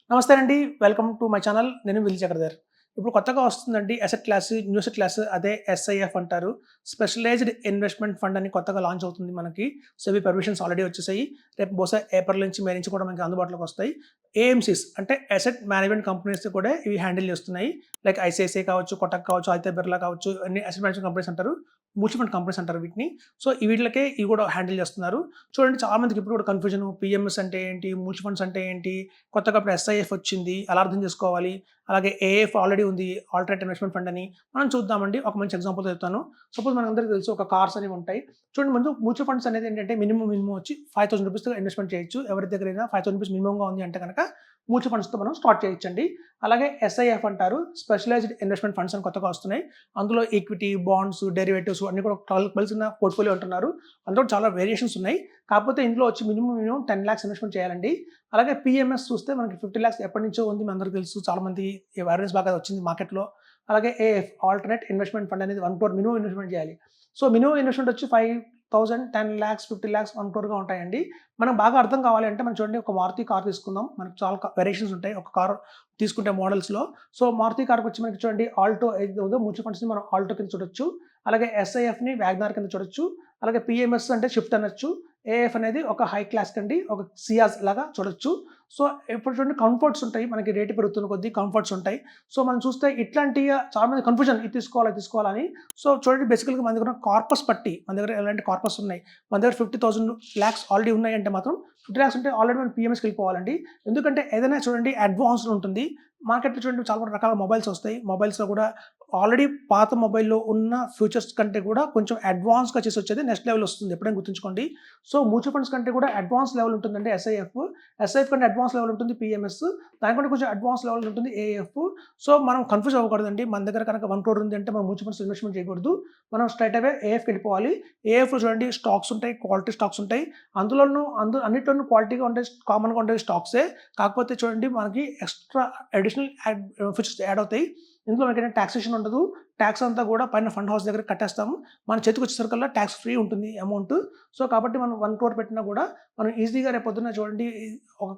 నమస్తే అండి. Welcome to my channel. నేను విల్ చక్రధర్. ఇప్పుడు కొత్తగా వస్తుందండి asset class, new asset class అదే ఎస్ఐఎఫ్ అంటారు. స్పెషలైజ్డ్ ఇన్వెస్ట్‌మెంట్ ఫండ్ అని కొత్తగా లాంచ్ అవుతుంది మనకి. సెబీ పర్మిషన్స్ ఆల్రెడీ వచ్చేసాయి. రేపు బహుశా ఏప్రిల్ నుంచి, మే నుంచి కూడా మనకి అందుబాటులోకి వస్తాయి. ఏఎంసీస్ అంటే అసెట్ మేనేజ్‌మెంట్ కంపెనీస్ కూడా ఇవి హ్యాండిల్ చేస్తున్నాయి. లైక్ ఐసీఐసీఐ కావచ్చు, కోటక్ కావచ్చు, ఆదిత్య బిర్లా కావచ్చు, అన్ని అసెట్ మేనేజ్‌మెంట్ కంపెనీస్ అంటారు. మ్యూచువల్ ఫండ్ కంపెనీస్ అంటారు వీటిని. సో, వీటిలకే ఇవి కూడా హ్యాండిల్ చేస్తున్నారు. చూడండి చాలా మందికి ఇప్పుడు కూడా కన్‌ఫ్యూజన్ పీఎంఎస్ అంటే ఏంటి? మ్యూచువల్ ఫండ్స్ అంటే ఏంటి? కొత్తగా ఇప్పుడు ఎస్ఐఎఫ్ వచ్చింది. ఎలా అర్థం చేసుకోవాలి? అలాగే ఏఎఫ్ ఆల్రెడీ ఉంది. ఆల్టర్నేట్ ఇన్వెస్ట్‌మెంట్ ఫండ్ అని. మనం చూద్దామండి. ఒక మంచి ఎగ్జాంపుల్‌తో చెప్తాను. సపోజ్ మనందరికీ తెలుసు ఒక కార్స్ అనేవి ఉంటాయి. చూడండి ముందు మ్యూచువల్ ఫండ్స్ అనేది ఏంటంటే మినిమమ్ వచ్చి ₹5000 ఇన్వెస్ట్‌మెంట్ చేయొచ్చు. ఎవరి దగ్గరైనా ₹5000 మినిమమ్‌గా ఉంది అంటే గనక మ్యూచువల్ ఫండ్స్‌తో మనం స్టార్ట్ చేయొచ్చండి. అలాగే ఎస్ఐఎఫ్ అంటారు. స్పెషలైజ్డ్ ఇన్వెస్ట్‌మెంట్ ఫండ్స్ అని కొత్తగా వస్తున్నాయి. అందులో ఈక్విటీ, బాండ్స్, డెరివేటివ్స్ అన్నీ కూడా కలిసిన పోర్ట్‌ఫోలియో అంటున్నారు. అందులో చాలా వేరియేషన్స్ ఉన్నాయి. కాకపోతే ఇందులో వచ్చి మినిమమ్ 10 లాక్స్ ఇన్వెస్ట్‌మెంట్ చేయాలండి. అలాగే పీఎంఎస్ చూస్తే మనకి 50 లాక్స్ ఎప్పటినుంచో ఉంది. మనందరికీ తెలుసు. చాలామంది అవేర్‌నెస్ బాగా వచ్చింది మార్కెట్‌లో. అలాగే ఏఎఫ్ ఆల్టర్నేట్ ఇన్వెస్ట్‌మెంట్ ఫండ్ అనేది 1 క్రోర్ మినిమమ్ ఇన్వెస్ట్‌మెంట్ చేయాలి. సో, మినిమమ్ ఇన్వెస్ట్‌మెంట్ వచ్చి 5,000, 10 లాక్స్, 50 లాక్స్, 1 క్రోర్‌గా ఉంటాయండి. మనకు బాగా అర్థం కావాలి అంటే మనం చూడండి ఒక మారుతి కార్ తీసుకుందాం. మనకు చాలా వేరియేషన్స్ ఉంటాయి. ఒక కార్ తీసుకుంటే మోడల్స్‌లో. సో, మారుతి కార్‌కి వచ్చి మనకి చూడండి ఆల్టో ఏదైతే ఉందో మ్యూచువల్ ఫండ్స్‌ని మనం ఆల్టో కింద చూడొచ్చు. అలాగే ఎస్ఐఎఫ్‌ని వ్యాగనార్ కింద చూడొచ్చు. అలాగే పీఎంఎస్ అంటే షిఫ్ట్ అనొచ్చు. ఏఎఫ్ అనేది ఒక హై క్లాస్ కండి ఒక సియాస్ లాగా చూడొచ్చు. సో, ఇప్పుడు చూడండి కంఫర్ట్స్ ఉంటాయి. మనకి రేట్ పెరుగుతున్న కొద్దీ కంఫర్ట్స్ ఉంటాయి. సో, మనం చూస్తే ఇట్లాంటియి చాలా మంది కన్‌ఫ్యూజన్ ఇది తీసుకోవాలా? అది తీసుకోవాలా? అని. సో, చూడండి బేసికల్‌గా మన దగ్గర కార్పస్ పట్టి మన దగ్గర ఎలాంటి కార్పస్ ఉన్నాయి. మన దగ్గర 50,000 లాక్స్ ఆల్రెడీ ఉన్నాయంటే మాత్రం 50 లాక్స్ ఉంటే ఆల్రెడీ మనం పీఎంఎస్‌కి వెళ్ళిపోవాలండి. ఎందుకంటే ఏదైనా చూడండి అడ్వాన్స్డ్ ఉంటుంది. మార్కెట్‌లో చూడండి చాలా రకాల మొబైల్స్ వస్తాయి. మొబైల్స్‌లో కూడా ఆల్రెడీ పాత మొబైల్‌లో ఉన్న ఫీచర్స్ కంటే కూడా కొంచెం అడ్వాన్స్‌గా చేసి వచ్చేది నెక్స్ట్ లెవెల్ వస్తుంది. ఎప్పుడైనా గుర్తుంచుకోండి. సో, మ్యూచువల్ ఫండ్స్ కంటే కూడా అడ్వాన్స్ లెవెల్ ఉంటుందండి ఎస్ఐఎఫ్. ఎస్ఐఎఫ్ కంటే అడ్వాన్స్ లెవెల్ ఉంటుంది పీఎంఎస్. దానికంటే కొంచెం అడ్వాన్స్ లెవెల్ ఉంటుంది ఏఎఫ్. సో, మనం కన్‌ఫ్యూజ్ అవ్వకూడదండి. మన దగ్గర కనుక 1 క్రోర్ ఉంది అంటే మనం మ్యూచువల్ ఫండ్స్ ఇన్వెస్ట్‌మెంట్ చేయకూడదు. మనం స్ట్రెయిట్ అవే ఏఎఫ్‌కి వెళ్ళిపోవాలి. ఏఎఫ్‌లో చూడండి స్టాక్స్ ఉంటాయి. క్వాలిటీ స్టాక్స్ ఉంటాయి. అన్నిట్లోనూ క్వాలిటీగా ఉంటాయి. కామన్‌గా ఉండే స్టాక్సే. కాకపోతే చూడండి మనకి ఎక్స్‌ట్రా అడిషనల్ ఫీచర్స్ యాడ్ అవుతాయి. ఇందులో మనకేంటంటే టాక్సేషన్ ఉండదు. టాక్స్ అంతా కూడా పైన ఫండ్ హౌస్ దగ్గర కట్టేస్తాము. మన చేతికొచ్చేసరికల్లా టాక్స్ ఫ్రీ ఉంటుంది అమౌంట్. సో, కాబట్టి మనం 1 క్రోర్ పెట్టినా కూడా మనం ఈజీగా రేపొద్దున్న చూడండి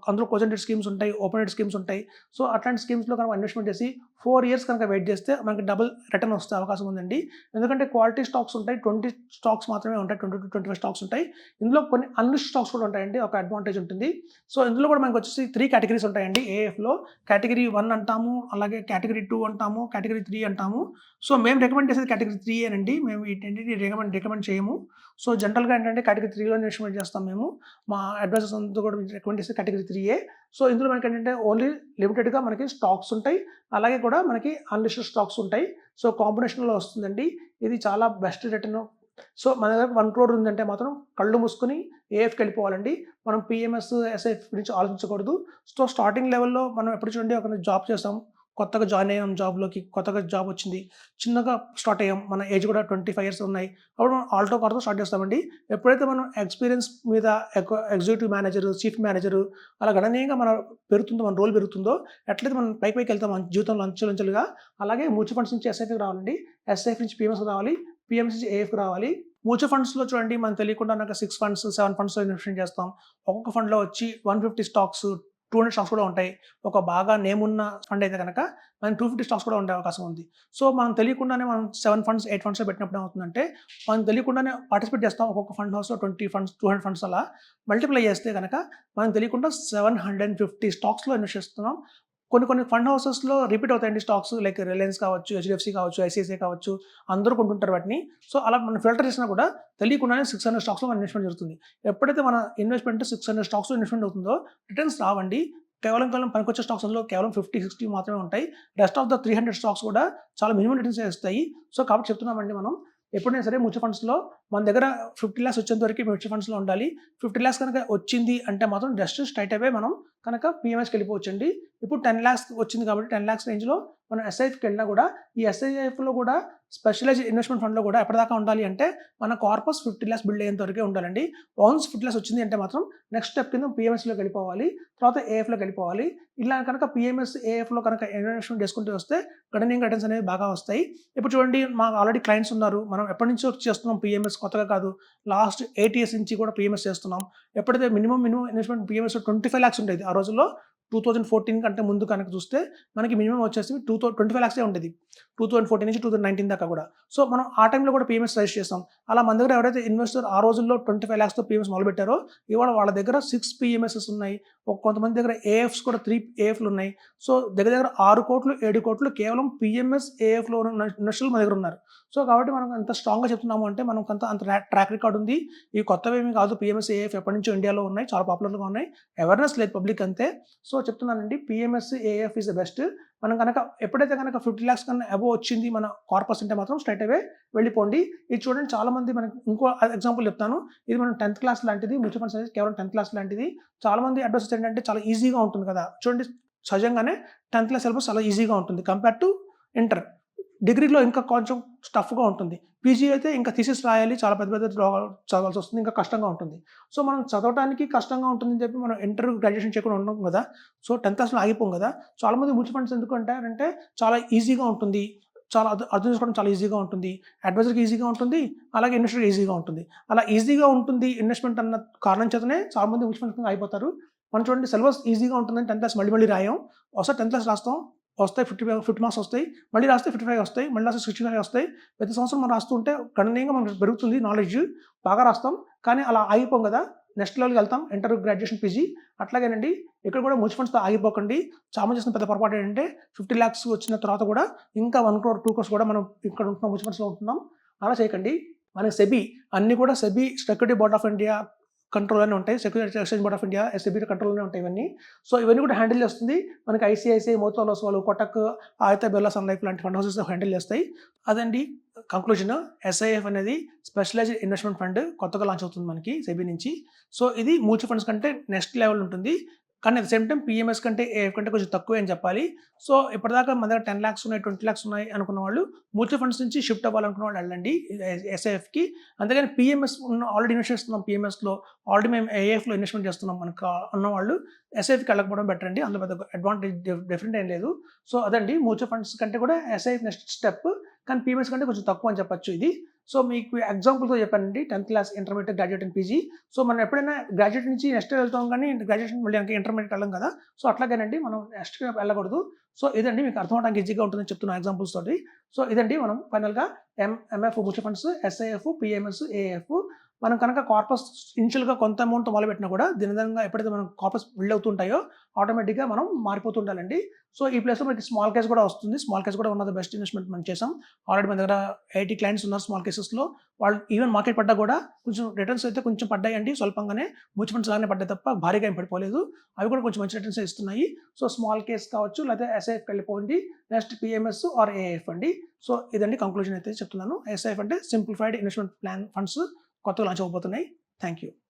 అందులో క్లోజ్ ఎండెడ్ స్కీమ్స్ ఉంటాయి. ఓపెన్ ఎండెడ్ స్కీమ్స్ ఉంటాయి. సో, అట్లాంటి స్కీమ్స్‌లో కనుక ఇన్వెస్ట్‌మెంట్ చేసి 4 ఇయర్స్ కనుక వెయిట్ చేస్తే మనకి డబుల్ రిటర్న్ వస్తే అవకాశం ఉందండి. ఎందుకంటే క్వాలిటీ స్టాక్స్ ఉంటాయి. 20 స్టాక్స్ మాత్రమే ఉంటాయి. 20-25 స్టాక్స్ ఉంటాయి. ఇందులో కొన్ని అన్‌లిస్టెడ్ స్టాక్స్ కూడా ఉంటాయండి. ఒక అడ్వాంటేజ్ ఉంటుంది. సో, ఇందులో కూడా మనకొచ్చేసి 3 కేటగరీస్ ఉంటాయండి ఏఎఫ్‌లో. కేటగరీ 1 అంటాము. అలాగే కేటగరీ 2 అంటాము. కేటగరీ 3 అంటాము. సో, మేము రికమెండ్ చేసేది కేటగరీ 3 ఏనండి. మేము వీటన్నిటిని రికమెండ్ చేయము. సో, జనరల్‌గా ఏంటంటే కేటగరీ 3లో ఇన్వెస్ట్‌మెంట్ చేస్తాం మేము. మా అడ్వైజర్స్ అంతా కూడా రికమెండ్ చేసేది కేటగరీ 3 సో, ఇందులో మనకేంటంటే ఓన్లీ లిమిటెడ్‌గా మనకి స్టాక్స్ ఉంటాయి. అలాగే కూడా మనకి అన్‌లిస్టెడ్ స్టాక్స్ ఉంటాయి. సో, కాంబినేషన్‌లో వస్తుందండి. ఇది చాలా బెస్ట్ రిటర్న్. సో, మన దగ్గర 1 క్రోర్ ఉందంటే మాత్రం కళ్ళు మూసుకొని ఏఎఫ్‌కి వెళ్ళిపోవాలండి. మనం పీఎంఎస్, ఎస్ఐఎఫ్ గురించి ఆలోచించకూడదు. సో, స్టార్టింగ్ లెవెల్‌లో మనం ఎప్పుడు చూడండి ఒక జాబ్ చేస్తాం. కొత్తగా జాయిన్ అయ్యాం జాబ్‌లోకి. కొత్తగా జాబ్ వచ్చింది. చిన్నగా స్టార్ట్ అయ్యాం. మన ఏజ్ కూడా 25 ఇయర్స్ ఉన్నాయి. అప్పుడు మనం ఆల్టో కార్‌తో స్టార్ట్ చేస్తామండి. ఎప్పుడైతే మనం ఎక్స్‌పీరియన్స్ మీద ఎగ్జిక్యూటివ్ మేనేజర్, చీఫ్ మేనేజర్ అలా గణనీయంగా పెరుగుతుందో, మన రోల్ పెరుగుతుందో, ఎట్లయితే మనం పైకి వెళ్తాం మన జీవితంలో అంచెలంచెలుగా, అలాగే మ్యూచువల్ ఫండ్స్ నుంచి ఎస్ఐపికి రావాలండి. ఎస్ఐఎఫ్ నుంచి పీఎంఎస్‌కి రావాలి. పీఎంఎస్ నుంచి ఏఎఫ్‌కి రావాలి. మ్యూచువల్ ఫండ్స్‌లో చూడండి మనకు తెలియకుండా 6 ఫండ్స్, 7 ఫండ్స్‌లో ఇన్వెస్ట్‌మెంట్ చేస్తాం. ఒక్కొక్క ఫండ్‌లో వచ్చి 150 స్టాక్స్, 200 స్టాక్స్ కూడా ఉంటాయి. ఒక బాగా నేమ్ ఉన్న ఫండ్ అయితే గనక మనకి 250 స్టాక్స్ కూడా ఉండే అవకాశం ఉంది. సో, మనం తెలియకుండానే మనం 7 ఫండ్స్, 8 ఫండ్స్‌లో పెట్టినప్పుడు ఏమవుతుందంటే, మనం తెలియకుండానే పార్టిసిపేట్ చేస్తాం. ఒక్కొక్క ఫండ్ హౌస్‌లో 20 ఫండ్స్, 200 ఫండ్స్ అలా మల్టిప్లై చేస్తే గనక మనకు తెలియకుండా 750 స్టాక్స్‌లో ఇన్వెస్ట్ చేస్తున్నాం. కొన్ని ఫండ్ హౌసెస్‌లో రిపీట్ అవుతాయండి స్టాక్స్ లైక్ రిలయన్స్ కావచ్చు, హెచ్‌డీఎఫ్‌సీ కావచ్చు, ఐసీఐసీఐ కావచ్చు. అందరూ కొంటుంటారు వాటిని. సో, అలా మనం ఫిల్టర్ చేసినా కూడా తెలియకుండానే 600 స్టాక్స్‌లో మన ఇన్వెస్ట్‌మెంట్ జరుగుతుంది. ఎప్పుడైతే మన ఇన్వెస్ట్‌మెంట్ 600 స్టాక్స్‌లో ఇన్వెస్ట్‌మెంట్ అవుతుందో రిటర్న్స్ రావండి. కేవలం పనికొచ్చే స్టాక్స్ అందులో కేవలం 50, 60 మాత్రమే ఉంటాయి. రెస్ట్ ఆఫ్ ద 300 స్టాక్స్ కూడా చాలా మినిమమ్ రిటర్న్సే ఇస్తాయి. సో, కాబట్టి చెప్తున్నామండి మనం ఎప్పుడైనా సరే మ్యూచువల్ ఫండ్స్‌లో మన దగ్గర 50 లాక్స్ వచ్చేంత వరకే మ్యూచువల్ ఫండ్స్‌లో ఉండాలి. 50 లాక్స్ కనుక వచ్చింది అంటే మాత్రం జస్ట్ స్ట్రెయిట్ అవే మనం కనుక పీఎంఎస్‌కి వెళ్ళిపోవచ్చండి. ఇప్పుడు 10 లాక్స్ వచ్చింది కాబట్టి 10 లాక్స్ రేంజ్‌లో మనం ఎస్ఐఎఫ్‌కి వెళ్ళినా కూడా ఈ ఎస్ఐఎఫ్‌లో కూడా స్పెషలైజ్డ్ ఇన్వెస్ట్‌మెంట్ ఫండ్‌లో కూడా ఎప్పటిదాకా ఉండాలి అంటే మన కార్పస్ 50 లాక్స్ బిల్డ్ అయ్యేంత వరకే ఉండాలండి. వన్స్ 50 లాక్స్ వచ్చింది అంటే మాత్రం నెక్స్ట్ స్టెప్ కింద పీఎంఎస్‌లోకి వెళ్ళిపోవాలి. తర్వాత ఏఎఫ్‌లోకి వెళ్ళిపోవాలి. ఇలా కనుక పీఎంఎస్, ఏఎఫ్‌లో కనుక ఇన్వెస్ట్‌మెంట్ చేసుకుంటూ వస్తే గణనీయంగా రిటర్న్స్ అనేవి బాగా వస్తాయి. ఇప్పుడు చూడండి మాకు ఆల్రెడీ క్లయింట్స్ ఉన్నారు. మనం ఎప్పటినుంచో చేస్తున్నాం పీఎంఎస్ కొత్తగా కాదు. లాస్ట్ 8 ఇయర్స్ నుంచి కూడా పీఎంఎస్ చేస్తున్నాం. ఎప్పుడైతే మినిమమ్ ఇన్వెస్ట్‌మెంట్ పీఎంఎస్‌లో 25 లాక్స్ ఉండేది. ఆ రోజుల్లో 2014 కంటే ముందు కనుక చూస్తే మనకి మినిమమ్ వచ్చేసి 25 లాక్సే ఉండేది. 2014 నుంచి 2019 దాకా కూడా. సో, మనం ఆ టైంలో కూడా పీఎంఎస్ రిజిస్టర్ చేసాం. అలా మన దగ్గర ఎవరైతే ఇన్వెస్టర్ ఆ రోజుల్లో 25 లాక్స్‌తో పీఎంఎస్ మొదలుపెట్టారో, ఇవాళ వాళ్ళ దగ్గర 6 పీఎంఎస్ఎస్ ఉన్నాయి. కొంతమంది దగ్గర ఏఎఫ్స్ కూడా 3 ఏఎఫ్‌లు ఉన్నాయి. సో, దగ్గర దగ్గర 6 కోట్లు, 7 కోట్లు కేవలం పీఎంఎస్, ఏఎఫ్‌లో ఉన్న ఇన్వెస్టర్లు మన దగ్గర ఉన్నారు. సో, కాబట్టి మనం అంత స్ట్రాంగ్‌గా చెప్తున్నాము అంటే మనకు అంత ట్రాక్ రికార్డ్ ఉంది. ఇవి కొత్తవేమీ కాదు. పీఎంఎస్, ఏఎఫ్ ఎప్పటినుంచో ఇండియాలో ఉన్నాయి. చాలా పాపులర్‌గా ఉన్నాయి. అవేర్‌నెస్ లేదు పబ్లిక్ అంతే. సో, చెప్తున్నానండి PMS, AF is the best. మనం కనుక ఎప్పుడైతే కనుక 50 లాక్స్ కన్నా అబోవ్ వచ్చింది మన కార్పస్ అంటే మాత్రం స్ట్రెయిట్ అవే వెళ్ళిపోండి. ఇది చూడండి చాలామంది మనకి ఇంకో ఎగ్జాంపుల్ చెప్తాను. ఇది మనం 10th క్లాస్ లాంటిది. మ్యూచువల్ ఫండ్స్ అనేది కేవలం 10th క్లాస్ లాంటిది. చాలామంది అడ్వైస్ ఏంటంటే చాలా ఈజీగా ఉంటుంది కదా! చూడండి సహజంగానే 10th క్లాస్ సిలబస్ చాలా ఈజీగా ఉంటుంది కంపేర్ టు ఇంటర్. డిగ్రీలో ఇంకా కొంచెం టఫ్‌గా ఉంటుంది. పీజీ అయితే ఇంకా థీసిస్ రాయాలి. చాలా పెద్ద పెద్ద చదవాల్సి వస్తుంది. ఇంకా కష్టంగా ఉంటుంది. సో, మనం చదవటానికి కష్టంగా ఉంటుందని చెప్పి మనం ఇంటర్, గ్రాడ్యుయేషన్ చేయకుండా ఉండం కదా! సో, 10th క్లాస్‌లో ఆగిపోం కదా! చాలామంది మ్యూచువల్ ఫండ్స్ ఎందుకు అంటారంటే చాలా ఈజీగా ఉంటుంది. చాలా అర్థం చేసుకోవడం చాలా ఈజీగా ఉంటుంది. అడ్వైజర్‌కి ఈజీగా ఉంటుంది. అలాగే ఇన్వెస్టర్‌కి ఈజీగా ఉంటుంది. అలా ఈజీగా ఉంటుంది ఇన్వెస్ట్‌మెంట్ అన్న కారణం చేతనే చాలామంది మ్యూచువల్ ఫండ్స్ కింద ఆగిపోతారు. మనం చూడండి సిలబస్ ఈజీగా ఉంటుందని 10th క్లాస్ మళ్ళీ మళ్ళీ రాయం. ఒకసారి 10th క్లాస్ రాస్తాం. వస్తాయి 50 మార్క్స్ వస్తాయి. మళ్ళీ రాస్తే 55 వస్తాయి. మళ్ళీ రాస్తే 65 వస్తాయి. ప్రతి సంవత్సరం మనం రాస్తూ ఉంటే గణనీయంగా మనకు పెరుగుతుంది నాలెడ్జ్. బాగా రాస్తాం. కానీ అలా ఆగిపోం కదా! నెక్స్ట్ లెవెల్‌కి వెళ్తాం. Inter, graduation, PG. అట్లాగేనండి ఇక్కడ కూడా మ్యూచువల్ ఫండ్స్‌తో ఆగిపోకండి. చాలామంది చేసిన పెద్ద పొరపాటు ఏంటంటే 50 లాక్స్ వచ్చిన తర్వాత కూడా ఇంకా 1 క్రోర్, 2 క్రోర్స్ కూడా మనం ఇక్కడ ఉంటున్నాం మ్యూచువల్ ఫండ్స్‌లో ఉంటున్నాం. అలా చేయకండి. మనకి సెబీ అన్నీ కూడా సెక్యూరిటీ బోర్డ్ ఆఫ్ ఇండియా కంట్రోల్‌లోనే ఉంటాయి. Security exchange board of India, SCB కంట్రోల్‌లోనే ఉంటాయి ఇవన్నీ. సో, ఇవన్నీ కూడా హ్యాండిల్ చేస్తుంది. మనకి ICICI, Motilal Oswal, Kotak, Aditya Birla sun life లాంటి ఫండ్ హౌసెస్ హ్యాండిల్ చేస్తాయి. అదండి కంక్లూజన్. ఎస్ఐఎఫ్ అనేది స్పెషలైజ్డ్ ఇన్వెస్ట్మెంట్ ఫండ్ కొత్తగా లాంచ్ అవుతుంది మనకి సెబీ నుంచి. సో, ఇది మ్యూచువల్ ఫండ్స్ కంటే నెక్స్ట్ లెవెల్ ఉంటుంది. కానీ at the same time PMS కంటే, ఏఎఫ్ కంటే కొంచెం తక్కువే అని చెప్పాలి. సో, ఇప్పటిదాకా మన దగ్గర 10 లాక్స్ ఉన్నాయి, 20 లాక్స్ ఉన్నాయి అనుకున్న వాళ్ళు మ్యూచువల్ ఫండ్స్ నుంచి షిఫ్ట్ అవ్వాలనుకున్న వాళ్ళు వెళ్ళండి ఎస్ఐఎఫ్‌కి. అంతేగాని పీఎంఎస్ ఆల్రెడీ ఇన్వెస్ట్ చేస్తున్నాం పీఎంఎస్‌లో, ఆల్రెడీ మేము ఏఎఫ్‌లో ఇన్వెస్ట్మెంట్ చేస్తున్నాం మనకు అన్నవాళ్ళు ఎస్ఐఎఫ్‌కి వెళ్ళకపోవడం బెటర్ అండి. అందులో పెద్ద అడ్వాంటేజ్ డిఫరెంట్ ఏం లేదు. సో, అదండి మ్యూచువల్ ఫండ్స్ కంటే కూడా ఎస్ఐఎఫ్ నెక్స్ట్ స్టెప్. కానీ పీఎంఎస్ కంటే కొంచెం తక్కువ అని చెప్పొచ్చు ఇది. సో, మీకు ఎగ్జాంపుల్‌తో చెప్పానండి 10th class, intermediate, graduate and PG. So, మనం ఎప్పుడైనా గ్రాడ్యుయేట్ నుంచి నెక్స్ట్ వెళ్తాం కానీ గ్రాడ్యుయేషన్ మళ్ళీ ఇంటర్మీడియేట్ వెళ్ళం కదా! సో, అట్లాగేనండి మనం నెక్స్ట్‌కి వెళ్ళకూడదు. సో, ఇదండి మీకు అర్థం అవ్వడానికి ఈజీగా ఉంటుందని చెప్తున్నా ఎగ్జాంపుల్స్ తోటి. సో, ఇదండి మనం ఫైనల్‌గా MF mutual funds, SIF, PMS, AF మనం కనుక కార్పస్ ఇనిషియల్‌గా కొంత అమౌంట్‌తో మొదలుపెట్టినా కూడా దినదినంగా ఎప్పుడైతే మనం కార్పస్ బిల్డ్ అవుతుంటాయో ఆటోమేటిక్‌గా మనం మారిపోతూ ఉండాలండి. సో, ఈ ప్లేస్‌లో మనకి స్మాల్ కేస్ కూడా వస్తుంది. స్మాల్ కేస్ కూడా one of the best investment మనం చేసాం. ఆల్రెడీ మన దగ్గర 80 క్లయింట్స్ ఉన్నారు స్మాల్ కేసెస్‌లో. వాళ్ళు ఈవెన్ మార్కెట్ పడ్డా కూడా కొంచెం రిటర్న్స్ అయితే కొంచెం పడ్డాయండి స్వల్పంగానే. మ్యూచువల్ ఫండ్స్ లాగానే పడ్డాయి తప్ప భారీగా ఏం పడిపోలేదు. అవి కూడా కొంచెం మంచి రిటర్న్సే ఇస్తున్నాయి. సో, స్మాల్ కేస్ కావచ్చు లేకపోతే ఎస్ఐఎఫ్‌కి వెళ్ళిపోండి. నెక్స్ట్ పీఎంఎస్ ఆర్ ఏఎఫ్ అండి. సో, ఇదండి కంక్లూజన్ అయితే చెప్తున్నాను. ఎస్ఐఎఫ్ అంటే సింప్లిఫైడ్ ఇన్వెస్ట్మెంట్ ప్లాన్ ఫండ్స్ కొత్తగా లాంచ్ అవ్వబోతున్నాయి. Thank you.